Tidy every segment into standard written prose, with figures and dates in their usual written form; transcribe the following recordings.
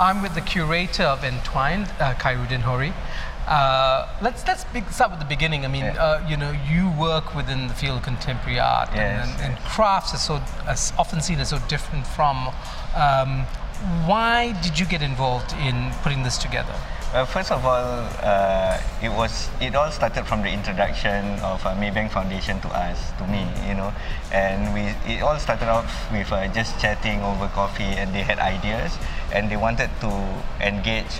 I'm with the curator of Entwine, Khairuddin Hori. Start with the beginning. I mean, you work within the field of contemporary art, and crafts are often seen as so different from. Why did you get involved in putting this together? Well, first of all, it all started from the introduction of Maybank Foundation to us, to me, and it all started off with just chatting over coffee, and they had ideas, and they wanted to engage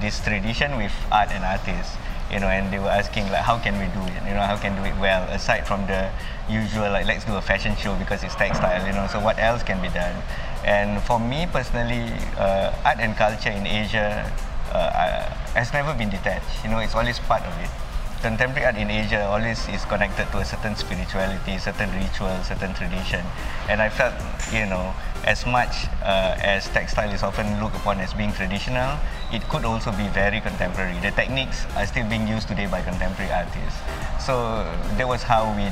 this tradition with art and artists, and they were asking like, how can we do it? How can we do it well, aside from the usual like, let's do a fashion show because it's textile, so what else can be done? And for me personally, art and culture in Asia has never been detached. It's always part of it. Contemporary art in Asia always is connected to a certain spirituality, certain ritual, certain tradition. And I felt, as much as textile is often looked upon as being traditional, it could also be very contemporary. The techniques are still being used today by contemporary artists. So that was how we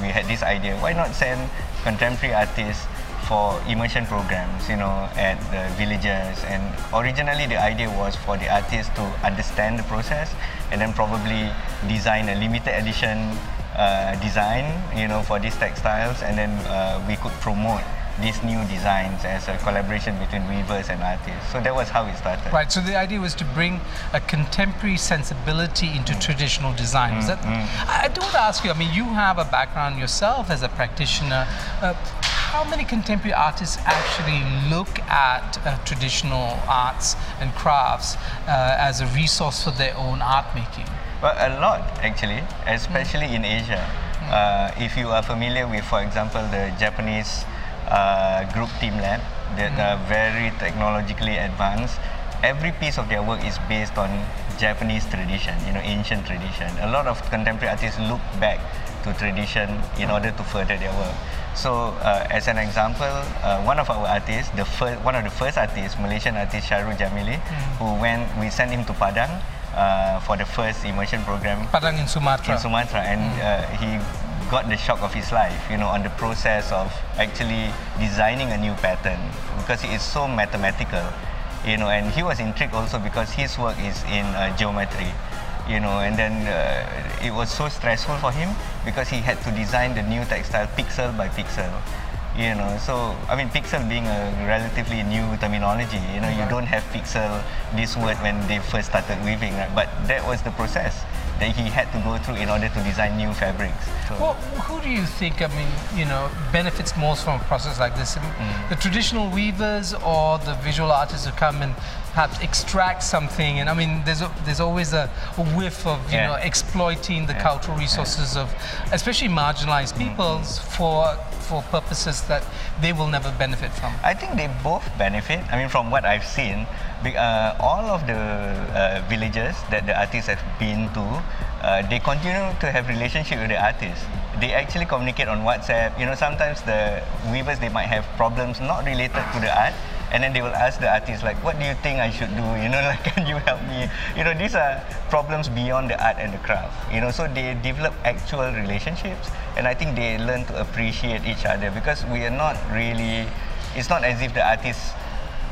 had this idea. Why not send contemporary artists for immersion programs, at the villages? And originally the idea was for the artists to understand the process and then probably design a limited edition design, for these textiles, and then we could promote these new designs as a collaboration between weavers and artists. So that was how it started. Right, so the idea was to bring a contemporary sensibility into traditional design. I do want to ask you, I mean, you have a background yourself as a practitioner. How many contemporary artists actually look at traditional arts and crafts as a resource for their own art making? Well, a lot actually, especially in Asia. If you are familiar with, for example, the Japanese group Team Lab, that are very technologically advanced. Every piece of their work is based on Japanese tradition, ancient tradition. A lot of contemporary artists look back to tradition in order to further their work. So, as an example, one of our artists, one of the first artists, Malaysian artist Sharon Chin, we sent him to Padang for the first immersion program. Padang in Sumatra. And he got the shock of his life, on the process of actually designing a new pattern, because it is so mathematical, and he was intrigued also because his work is in geometry, and then it was so stressful for him because he had to design the new textile pixel by pixel. So I mean, pixel being a relatively new terminology, you don't have pixel, this word, when they first started weaving, right? But that was the process that he had to go through in order to design new fabrics. So, well, who do you think, benefits most from a process like this? The traditional weavers or the visual artists who come and perhaps extract something? And I mean, there's always a whiff of, exploiting the cultural resources of, especially marginalized peoples for purposes that they will never benefit from. I think they both benefit. I mean, from what I've seen, all of the villages that the artists have been to, they continue to have relationship with the artists. They actually communicate on WhatsApp. Sometimes the weavers, they might have problems not related to the art, and then they will ask the artist, like, what do you think I should do? Like, can you help me? These are problems beyond the art and the craft. So they develop actual relationships, and I think they learn to appreciate each other, because we are not really, it's not as if the artists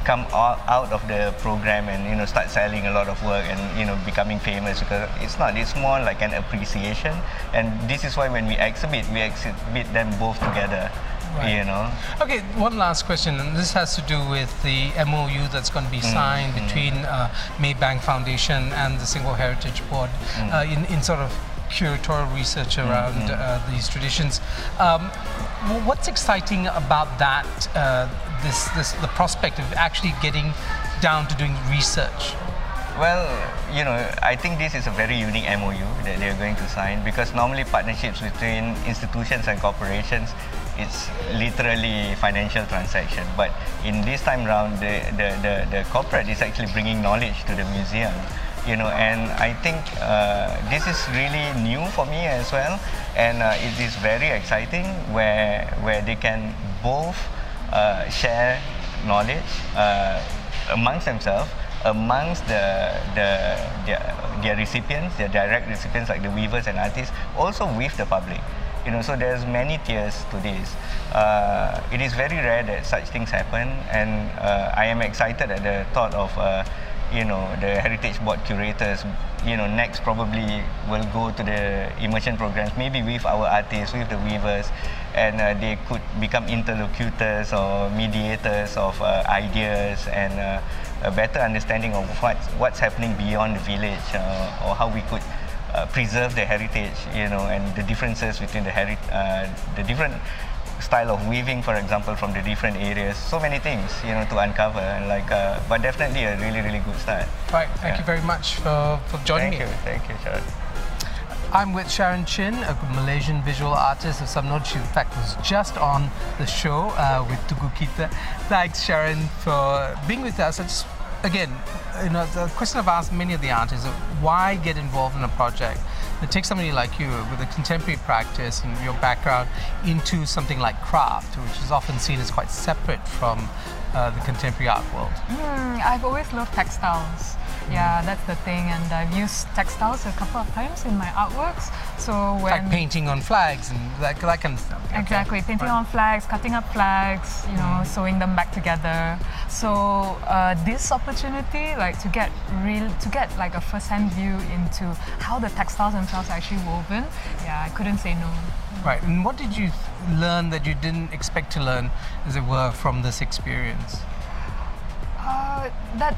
come out of the program and start selling a lot of work and becoming famous, because it's more like an appreciation. And this is why when we exhibit them both together. Right. Okay, one last question, and this has to do with the MOU that's going to be signed between Maybank Foundation and the Singapore Heritage Board in sort of curatorial research around these traditions. What's exciting about that? The prospect of actually getting down to doing research? Well, I think this is a very unique MOU that they're going to sign, because normally partnerships between institutions and corporations, it's literally financial transaction. But in this time round, the corporate is actually bringing knowledge to the museum, and I think this is really new for me as well, and it is very exciting where they can both share knowledge amongst themselves, amongst their recipients, their direct recipients like the weavers and artists, also with the public. So there's many tiers to this. It is very rare that such things happen, and I am excited at the thought of the Heritage Board curators, next probably will go to the immersion programs, maybe with our artists, with the weavers, and they could become interlocutors or mediators of ideas and a better understanding of what's happening beyond the village, or how we could preserve the heritage, and the differences between the different style of weaving, for example, from the different areas. So many things, to uncover, and but definitely a really, really good start. Right. Thank you very much for joining me. Thank you, Sharon. I'm with Sharon Chin, a Malaysian visual artist of some note. She, in fact, was just on the show with Tugu Kita. Thanks, Sharon, for being with us. Again, the question I've asked many of the artists is why get involved in a project that takes somebody like you with a contemporary practice and your background into something like craft, which is often seen as quite separate from the contemporary art world. I've always loved textiles. Yeah, that's the thing, and I've used textiles a couple of times in my artworks. So when like painting on flags and that kind of stuff. Exactly, painting on flags, cutting up flags, sewing them back together. So this opportunity, to get like a first-hand view into how the textiles themselves are actually woven, I couldn't say no. Right, and what did you learn that you didn't expect to learn, as it were, from this experience? That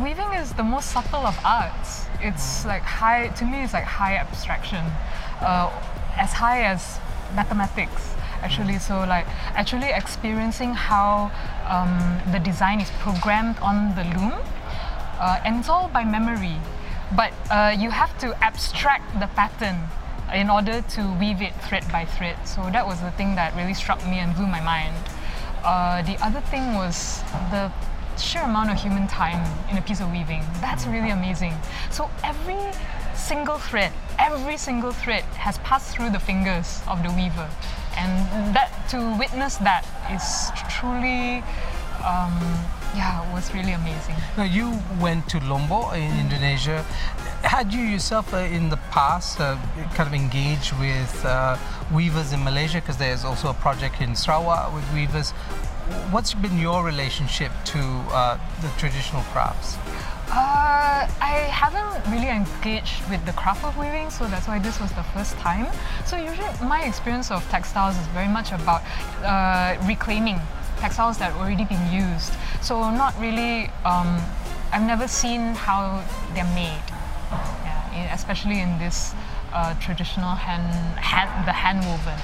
weaving is the most subtle of arts. It's like high, to me it's like high abstraction, as high as mathematics actually. So actually experiencing how the design is programmed on the loom, and it's all by memory, but you have to abstract the pattern in order to weave it thread by thread. So that was the thing that really struck me and blew my mind. The other thing was the sheer amount of human time in a piece of weaving. That's really amazing. So every single thread has passed through the fingers of the weaver, and that, to witness that, is truly was really amazing. Now, you went to Lombok in Indonesia. Had you yourself in the past kind of engaged with weavers in Malaysia, because there's also a project in Sarawak with weavers? What's been your relationship to the traditional crafts? I haven't really engaged with the craft of weaving, so that's why this was the first time. So usually my experience of textiles is very much about reclaiming textiles that have already been used. So not really, I've never seen how they're made, especially in this traditional hand woven.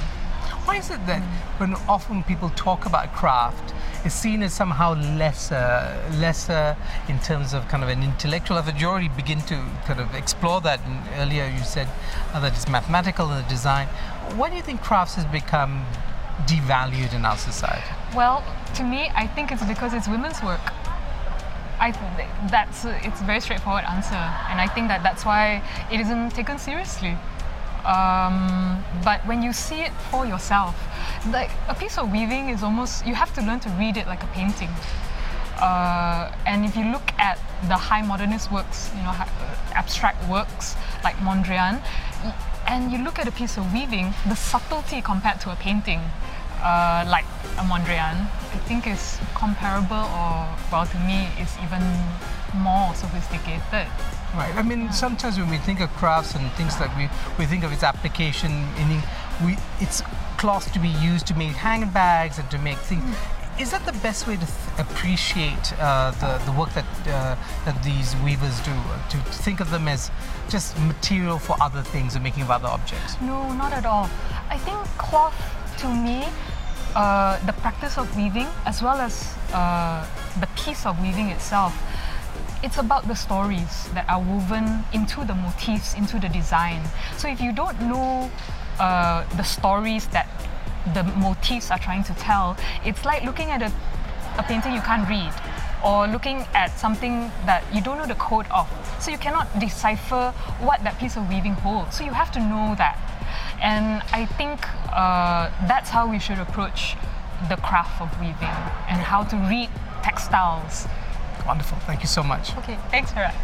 Why is it that when often people talk about craft, it's seen as somehow lesser in terms of kind of an intellectual effort? You already begin to kind of explore that, and earlier you said that it's mathematical in the design. Why do you think crafts has become devalued in our society? Well, to me, I think it's because it's women's work. It's a very straightforward answer, and I think that's why it isn't taken seriously. But when you see it for yourself, like a piece of weaving is almost, you have to learn to read it like a painting. And if you look at the high modernist works, abstract works like Mondrian, and you look at a piece of weaving, the subtlety compared to a painting, like a Mondrian, I think is comparable, or, well, to me, is even more sophisticated. Right. I mean, sometimes when we think of crafts and things like we think of its application, meaning it's cloth to be used to make handbags and to make things. Is that the best way to appreciate the work that these weavers do? To think of them as just material for other things and making of other objects? No, not at all. I think cloth, to me, the practice of weaving, as well as the piece of weaving itself, it's about the stories that are woven into the motifs, into the design. So if you don't know the stories that the motifs are trying to tell, it's like looking at a painting you can't read, or looking at something that you don't know the code of. So you cannot decipher what that piece of weaving holds. So you have to know that. And I think that's how we should approach the craft of weaving, and how to read textiles. Wonderful. Thank you so much. Okay, thanks, Farah.